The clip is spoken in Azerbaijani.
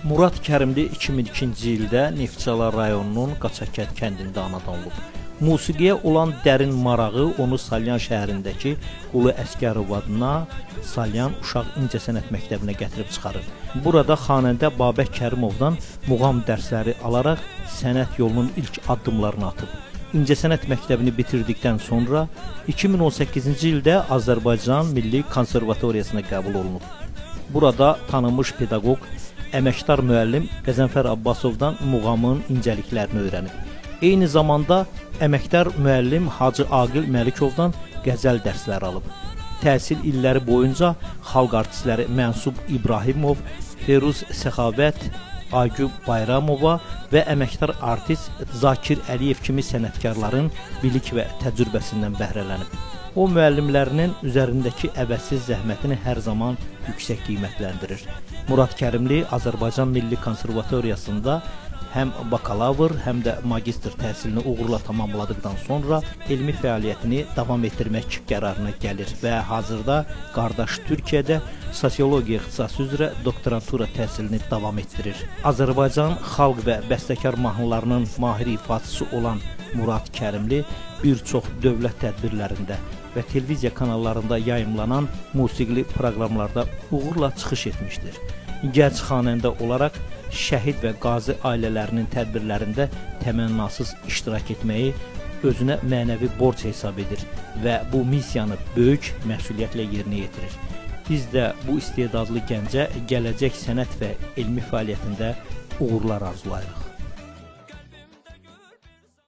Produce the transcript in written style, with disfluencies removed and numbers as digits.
Murad Kərimli 2002-ci ildə Neftçala rayonunun Qaçakət kəndində anadan olub. Musiqiyə olan dərin marağı onu Salyan şəhərindəki Qulu Əsgərov adına Salyan Uşaq İncəsənət Məktəbinə gətirib çıxarır. Burada xanəndə Babək Kərimovdan muğam dərsləri alaraq sənət yolunun ilk addımlarını atıb. İncəsənət Məktəbini bitirdikdən sonra 2018-ci ildə Azərbaycan Milli Konservatoriyasına qəbul olunub. Burada tanınmış pedaqoq, əməkdar müəllim Qəzənfər Abbasovdan muğamın incəliklərini öyrənib. Eyni zamanda əməkdar müəllim Hacı Aqil Məlikovdan qəzəl dərsləri alıb. Təhsil illəri boyunca xalq artistləri Mənsub İbrahimov, Feruz Səxavət, Aygün Bayramova və əməkdar artist Zakir Əliyev kimi sənətkarların bilik və təcrübəsindən bəhrələnib. O, müəllimlərinin üzərindəki əvəzsiz zəhmətini hər zaman yüksək qiymətləndirir. Murad Kərimli Azərbaycan Milli Konservatoriyasında həm bakalavr, həm də magistr təhsilini uğurla tamamladıqdan sonra elmi fəaliyyətini davam etdirmək qərarına gəlir və hazırda qardaş Türkiyədə sosiologiya ixtisası üzrə doktorantura təhsilini davam etdirir. Azərbaycan xalq və bəstəkar mahnılarının mahir ifaçısı olan Murad Kərimli bir çox dövlət tədbirlərində və televiziya kanallarında yayımlanan musiqili proqramlarda uğurla çıxış etmişdir. Gənc xanəndə olaraq şəhid və qazi ailələrinin tədbirlərində təmənnasız iştirak etməyi özünə mənəvi borc hesab edir və bu missiyanı böyük məsuliyyətlə yerinə yetirir. Biz də bu istedadlı gəncə gələcək sənət və elmi fəaliyyətində uğurlar arzulayırıq.